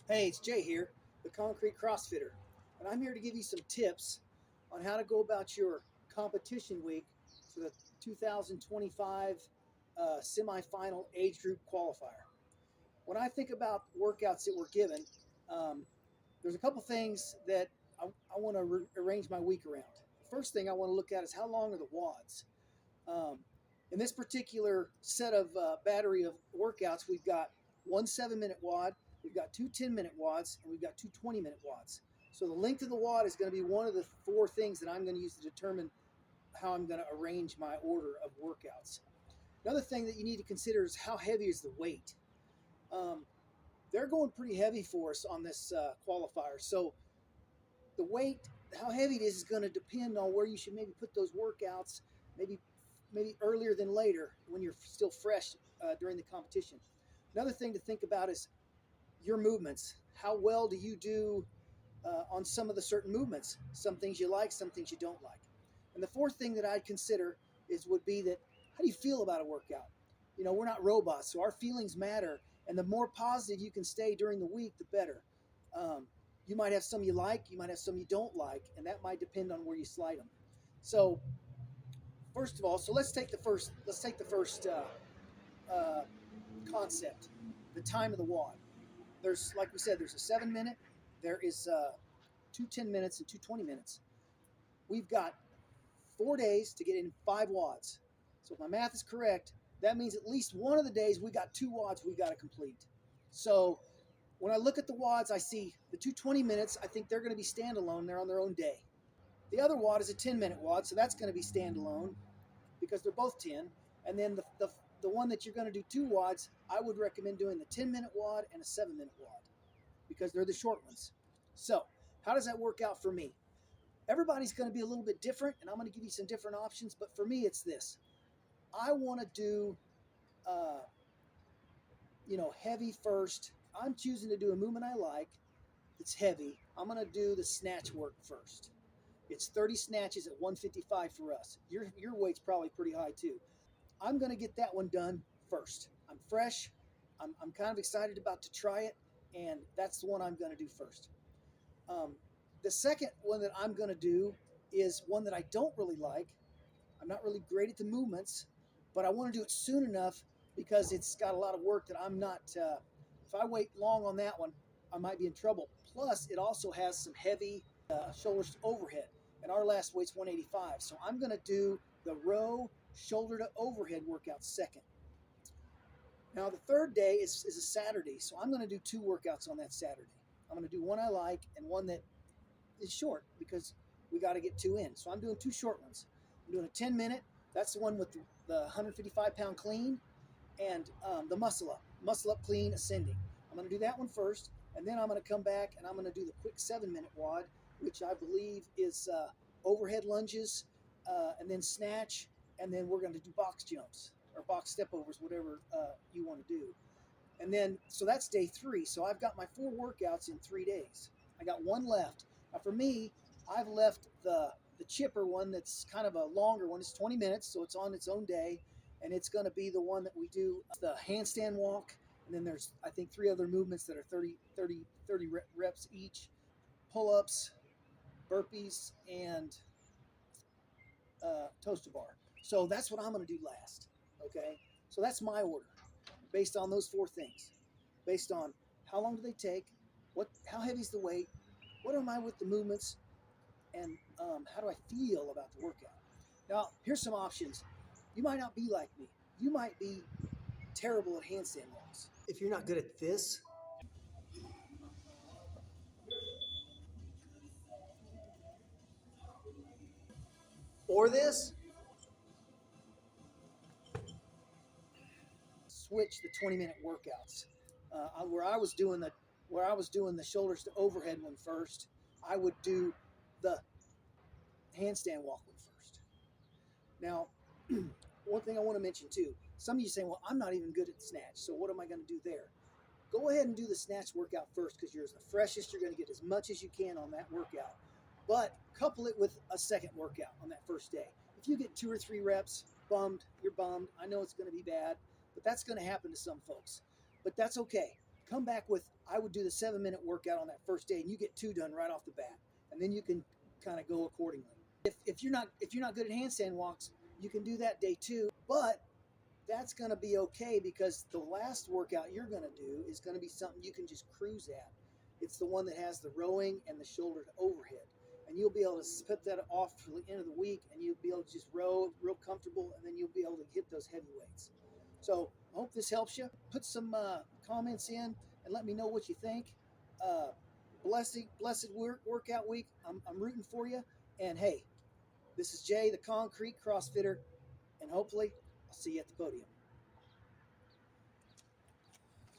Hey, it's Jay here, the Concrete CrossFitter, and I'm here to give you some tips on how to go about your competition week for the 2025 semifinal age group qualifier. When I think about workouts that we're given, um, there's a couple things that I want to arrange my week around. The first thing I want to look at is how long are the WODs. Um, in this particular set of battery of workouts, we've got one 7-minute WOD, we've got two 10-minute WODs, and we've got two 20-minute WODs. So the length of the WOD is going to be one of the four things that I'm going to use to determine how I'm going to arrange my order of workouts. Another thing that you need to consider is how heavy is the weight. Um, they're going pretty heavy for us on this qualifier. So the weight, how heavy it is going to depend on where you should maybe put those workouts, maybe earlier than later when you're still fresh during the competition. Another thing to think about is your movements. How well do you do on some of the certain movements? Some things you like, some things you don't like. And the fourth thing that I'd consider would be that how do you feel about a workout? You know, we're not robots, so our feelings matter. And the more positive you can stay during the week, the better. Um, you might have some you like, you might have some you don't like, and that might depend on where you slide them. So first of all, so let's take the first concept, the time of the WOD. There's, like we said, there's a 7-minute, there is two 10 minutes and two 20 minutes. We've got 4 days to get in 5 WODs. So if my math is correct, that means at least one of the days we got 2 WODs we got to complete. So when I look at the WODs, I see the two 20 minutes. I think they're going to be standalone. They're on their own day. The other WOD is a 10-minute WOD, so that's going to be standalone because they're both 10. And then the one that you're going to do 2 WODs, I would recommend doing the 10-minute WOD and a 7-minute WOD because they're the short ones. So how does that work out for me? Everybody's going to be a little bit different, and I'm going to give you some different options. But for me, it's this. I want to do, uh, heavy first. I'm choosing to do a movement I like. It's heavy. I'm going to do the snatch work first. It's 30 snatches at 155 for us. Your weight's probably pretty high too. I'm going to get that one done first. I'm fresh. I'm kind of excited about to try it, and that's the one I'm going to do first. Um, the second one that I'm going to do is one that I don't really like. I'm not really great at the movements, but I want to do it soon enough because it's got a lot of work that I'm not. If I wait long on that one, I might be in trouble. Plus, it also has some heavy shoulders to overhead, and our last weight's 185. So I'm going to do the row shoulder to overhead workout second. Now the third day is a Saturday, so I'm going to do 2 workouts on that Saturday. I'm going to do one I like and one that is short because we got to get 2 in. So I'm doing 2 short ones. I'm doing a 10-minute. That's the one with the 155-pound clean and the muscle up clean ascending. I'm going to do that one first, and then I'm going to come back and I'm going to do the quick 7-minute WOD, which I believe is overhead lunges and then snatch, and then we're going to do box jumps or box step overs, whatever you want to do. And then, so that's day 3. So I've got my 4 workouts in 3 days. I got one left. Now for me, I've left the chipper one that's kind of a longer one. It's 20 minutes, so it's on its own day. And it's going to be the one that we do the handstand walk. And then there's, I think, 3 other movements that are 30 reps each. Pull-ups, burpees, and toaster bar. So that's what I'm going to do last. Okay? So that's my order based on those 4 things. Based on how long do they take, how heavy is the weight, what am I with the movements, and how do I feel about the workout. Now, here's some options. You might not be like me. You might be terrible at handstand walks. If you're not good at this, or this, switch the 20-minute workouts. Where I was doing the shoulders to overhead one first, I would do the handstand walk one first. Now, one thing I want to mention too, some of you saying, well, I'm not even good at snatch, so what am I going to do there? Go ahead and do the snatch workout first because you're the freshest. You're going to get as much as you can on that workout. But couple it with a second workout on that first day. If you get 2 or 3 reps, you're bummed. I know it's going to be bad, but that's going to happen to some folks. But that's okay. come back with, I would do the 7-minute workout on that first day, and you get 2 done right off the bat, and then you can kind of go accordingly. If you're not good at handstand walks, you can do that day 2, but that's going to be okay because the last workout you're going to do is going to be something you can just cruise at. It's the one that has the rowing and the shoulder to overhead. And you'll be able to put that off for the end of the week, and you'll be able to just row real comfortable, and then you'll be able to hit those heavy weights. So I hope this helps you. Put some comments in and let me know what you think. Uh, blessed workout week. I'm rooting for you. And hey, this is Jay, the Concrete CrossFitter, and hopefully I'll see you at the podium.